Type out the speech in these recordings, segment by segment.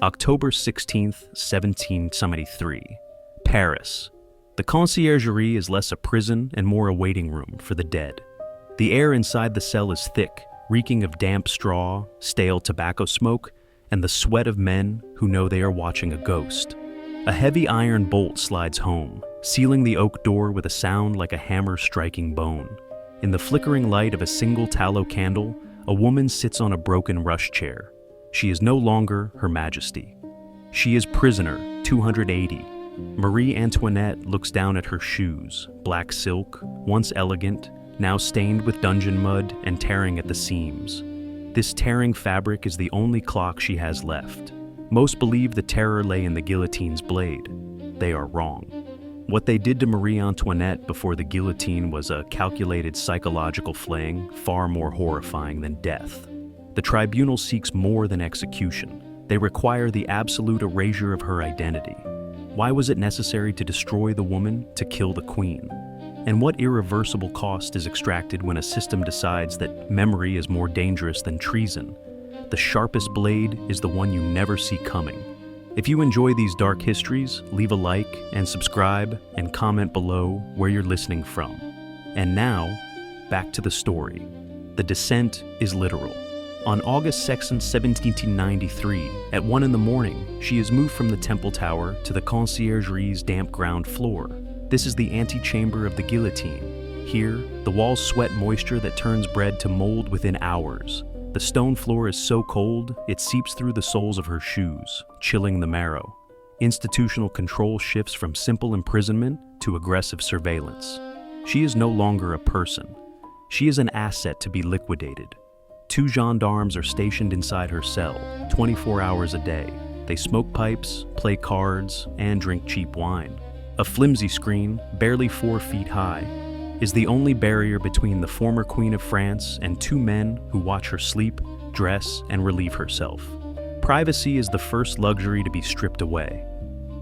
October 16th, 1773. Paris. The Conciergerie is less a prison and more a waiting room for the dead. The air inside the cell is thick, reeking of damp straw, stale tobacco smoke, and the sweat of men who know they are watching a ghost. A heavy iron bolt slides home, sealing the oak door with a sound like a hammer striking bone. In the flickering light of a single tallow candle, a woman sits on a broken rush chair. She is no longer Her Majesty. She is prisoner 280. Marie Antoinette looks down at her shoes, black silk, once elegant, now stained with dungeon mud and tearing at the seams. This tearing fabric is the only clock she has left. Most believe the terror lay in the guillotine's blade. They are wrong. What they did to Marie Antoinette before the guillotine was a calculated psychological flaying, far more horrifying than death. The tribunal seeks more than execution. They require the absolute erasure of her identity. Why was it necessary to destroy the woman to kill the queen? And what irreversible cost is extracted when a system decides that memory is more dangerous than treason? The sharpest blade is the one you never see coming. If you enjoy these dark histories, leave a like and subscribe and comment below where you're listening from. And now, back to the story. The descent is literal. On August 2nd, 1793, at 1 in the morning, she is moved from the temple tower to the conciergerie's damp ground floor. This is the antechamber of the guillotine. Here, the walls sweat moisture that turns bread to mold within hours. The stone floor is so cold, it seeps through the soles of her shoes, chilling the marrow. Institutional control shifts from simple imprisonment to aggressive surveillance. She is no longer a person. She is an asset to be liquidated. 2 gendarmes are stationed inside her cell, 24 hours a day. They smoke pipes, play cards, and drink cheap wine. A flimsy screen, barely 4 feet high, is the only barrier between the former Queen of France and 2 men who watch her sleep, dress, and relieve herself. Privacy is the first luxury to be stripped away.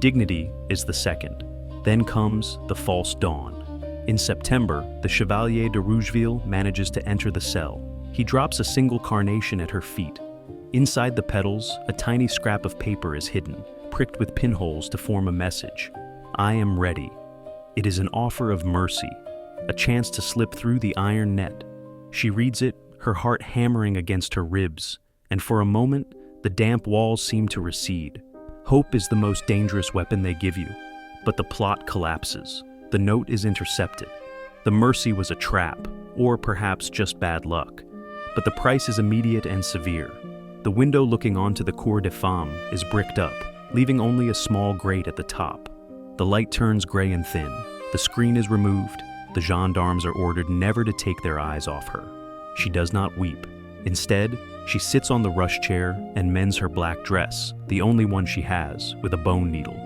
Dignity is the second. Then comes the false dawn. In September, the Chevalier de Rougeville manages to enter the cell. He drops a single carnation at her feet. Inside the petals, a tiny scrap of paper is hidden, pricked with pinholes to form a message. I am ready. It is an offer of mercy, a chance to slip through the iron net. She reads it, her heart hammering against her ribs, and for a moment, the damp walls seem to recede. Hope is the most dangerous weapon they give you, but the plot collapses. The note is intercepted. The mercy was a trap, or perhaps just bad luck. But the price is immediate and severe. The window looking onto the Cour des Femmes is bricked up, leaving only a small grate at the top. The light turns gray and thin. The screen is removed. The gendarmes are ordered never to take their eyes off her. She does not weep. Instead, she sits on the rush chair and mends her black dress, the only one she has, with a bone needle.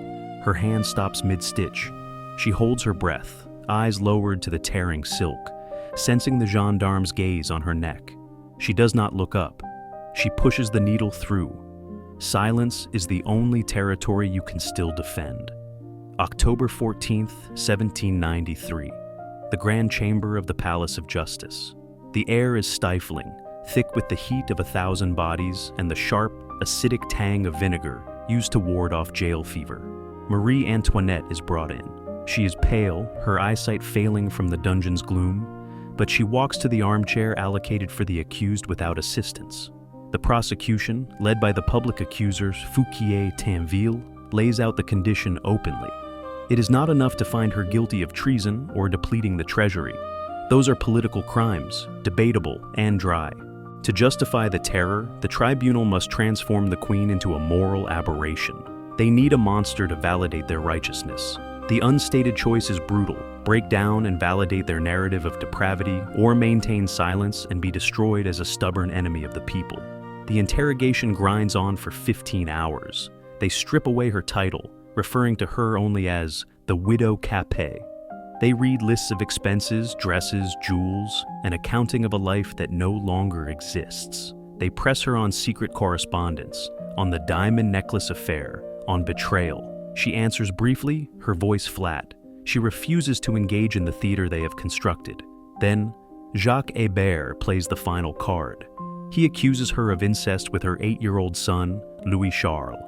Her hand stops mid-stitch. She holds her breath, eyes lowered to the tearing silk, sensing the gendarme's gaze on her neck. She does not look up. She pushes the needle through. Silence is the only territory you can still defend. October 14th, 1793. The Grand Chamber of the Palace of Justice. The air is stifling, thick with the heat of 1,000 bodies and the sharp, acidic tang of vinegar used to ward off jail fever. Marie Antoinette is brought in. She is pale, her eyesight failing from the dungeon's gloom, but she walks to the armchair allocated for the accused without assistance. The prosecution, led by the public accusers Fouquier-Tinville, lays out the condition openly. It is not enough to find her guilty of treason or depleting the treasury. Those are political crimes, debatable and dry. To justify the terror, the tribunal must transform the queen into a moral aberration. They need a monster to validate their righteousness. The unstated choice is brutal: break down and validate their narrative of depravity, or maintain silence and be destroyed as a stubborn enemy of the people. The interrogation grinds on for 15 hours. They strip away her title, referring to her only as the widow Capet. They read lists of expenses, dresses, jewels, an accounting of a life that no longer exists. They press her on secret correspondence, on the diamond necklace affair, on betrayal. She answers briefly, her voice flat. She refuses to engage in the theater they have constructed. Then, Jacques Hébert plays the final card. He accuses her of incest with her 8-year-old son, Louis Charles.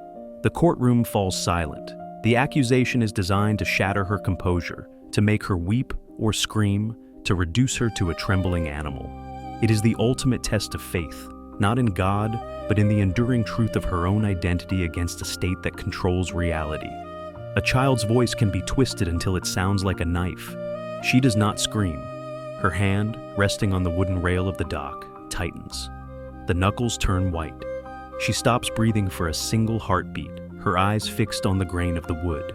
The courtroom falls silent. The accusation is designed to shatter her composure, to make her weep or scream, to reduce her to a trembling animal. It is the ultimate test of faith, not in God, but in the enduring truth of her own identity against a state that controls reality. A child's voice can be twisted until it sounds like a knife. She does not scream. Her hand, resting on the wooden rail of the dock, tightens. The knuckles turn white. She stops breathing for a single heartbeat, her eyes fixed on the grain of the wood.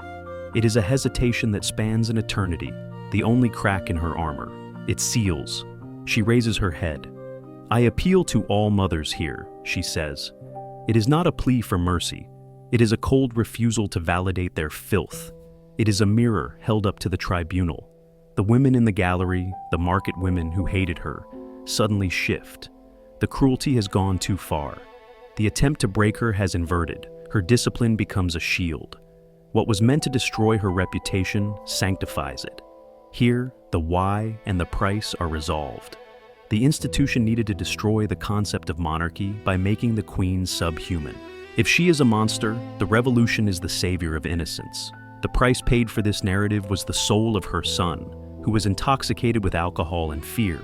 It is a hesitation that spans an eternity, the only crack in her armor. It seals. She raises her head. "I appeal to all mothers here," she says. It is not a plea for mercy. It is a cold refusal to validate their filth. It is a mirror held up to the tribunal. The women in the gallery, the market women who hated her, suddenly shift. The cruelty has gone too far. The attempt to break her has inverted. Her discipline becomes a shield. What was meant to destroy her reputation sanctifies it. Here, the why and the price are resolved. The institution needed to destroy the concept of monarchy by making the queen subhuman. If she is a monster, the revolution is the savior of innocence. The price paid for this narrative was the soul of her son, who was intoxicated with alcohol and fear,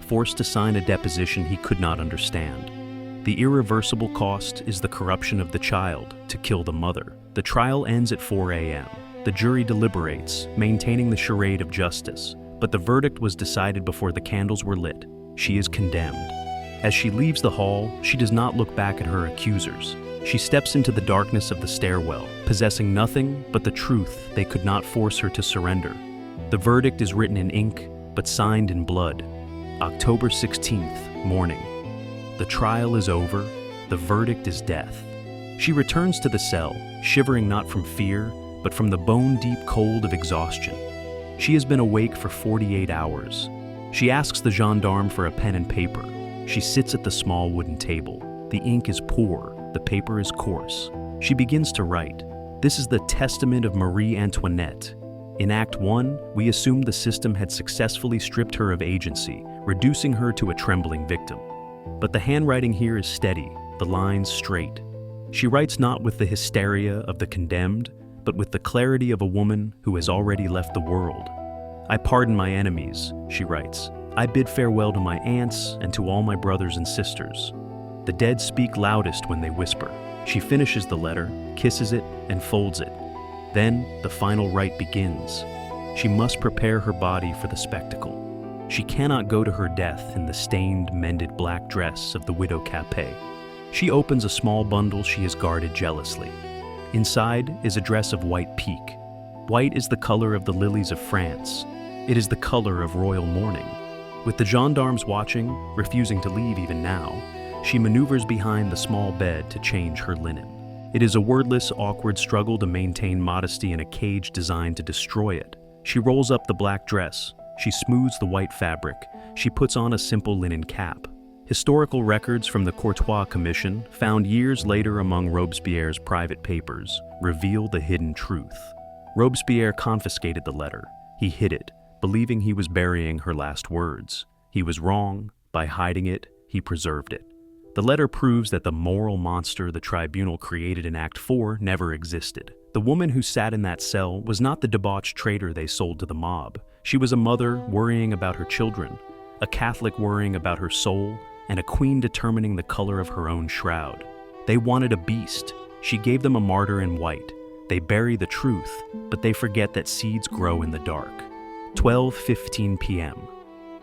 forced to sign a deposition he could not understand. The irreversible cost is the corruption of the child to kill the mother. The trial ends at 4 a.m. The jury deliberates, maintaining the charade of justice, but the verdict was decided before the candles were lit. She is condemned. As she leaves the hall, she does not look back at her accusers. She steps into the darkness of the stairwell, possessing nothing but the truth they could not force her to surrender. The verdict is written in ink, but signed in blood. October 16th, morning. The trial is over. The verdict is death. She returns to the cell, shivering not from fear, but from the bone-deep cold of exhaustion. She has been awake for 48 hours. She asks the gendarme for a pen and paper. She sits at the small wooden table. The ink is poor, the paper is coarse. She begins to write. This is the testament of Marie Antoinette. In Act 1, we assumed the system had successfully stripped her of agency, reducing her to a trembling victim. But the handwriting here is steady, the lines straight. She writes not with the hysteria of the condemned, but with the clarity of a woman who has already left the world. I pardon my enemies, she writes. I bid farewell to my aunts and to all my brothers and sisters. The dead speak loudest when they whisper. She finishes the letter, kisses it, and folds it. Then the final rite begins. She must prepare her body for the spectacle. She cannot go to her death in the stained, mended black dress of the widow Capet. She opens a small bundle she has guarded jealously. Inside is a dress of white pique. White is the color of the lilies of France. It is the color of royal mourning. With the gendarmes watching, refusing to leave even now, she maneuvers behind the small bed to change her linen. It is a wordless, awkward struggle to maintain modesty in a cage designed to destroy it. She rolls up the black dress. She smooths the white fabric. She puts on a simple linen cap. Historical records from the Courtois Commission, found years later among Robespierre's private papers, reveal the hidden truth. Robespierre confiscated the letter. He hid it, believing he was burying her last words. He was wrong. By hiding it, he preserved it. The letter proves that the moral monster the tribunal created in Act 4 never existed. The woman who sat in that cell was not the debauched traitor they sold to the mob. She was a mother worrying about her children, a Catholic worrying about her soul, and a queen determining the color of her own shroud. They wanted a beast. She gave them a martyr in white. They bury the truth, but they forget that seeds grow in the dark. 12:15 p.m.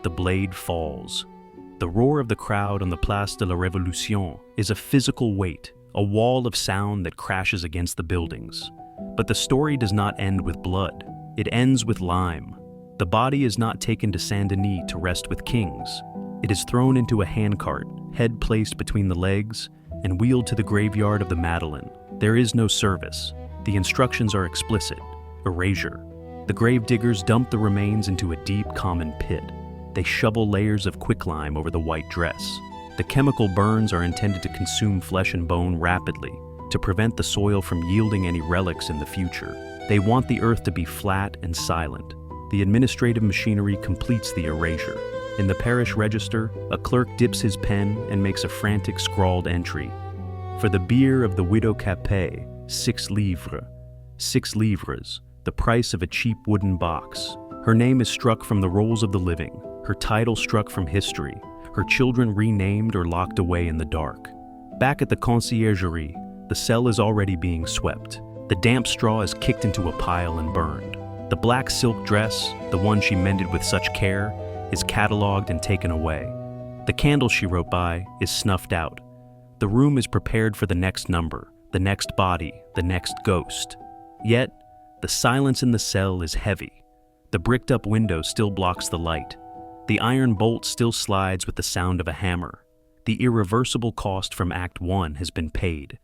The blade falls. The roar of the crowd on the Place de la Révolution is a physical weight, a wall of sound that crashes against the buildings. But the story does not end with blood. It ends with lime. The body is not taken to Saint-Denis to rest with kings. It is thrown into a handcart, head placed between the legs, and wheeled to the graveyard of the Madeleine. There is no service. The instructions are explicit. Erasure. The grave diggers dump the remains into a deep common pit. They shovel layers of quicklime over the white dress. The chemical burns are intended to consume flesh and bone rapidly, to prevent the soil from yielding any relics in the future. They want the earth to be flat and silent. The administrative machinery completes the erasure. In the parish register, a clerk dips his pen and makes a frantic scrawled entry. For the bier of the widow Capet, 6 livres. 6 livres, the price of a cheap wooden box. Her name is struck from the rolls of the living, her title struck from history, her children renamed or locked away in the dark. Back at the Conciergerie, the cell is already being swept. The damp straw is kicked into a pile and burned. The black silk dress, the one she mended with such care, is catalogued and taken away. The candle she wrote by is snuffed out. The room is prepared for the next number, the next body, the next ghost. Yet, the silence in the cell is heavy. The bricked-up window still blocks the light. The iron bolt still slides with the sound of a hammer. The irreversible cost from Act 1 has been paid.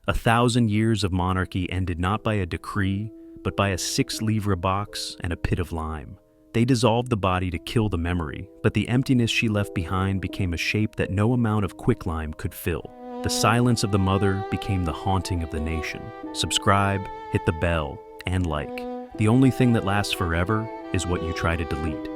1,000 years of monarchy ended not by a decree, but by a 6 livre box and a pit of lime. They dissolved the body to kill the memory, but the emptiness she left behind became a shape that no amount of quicklime could fill. The silence of the mother became the haunting of the nation. Subscribe, hit the bell, and like. The only thing that lasts forever is what you try to delete.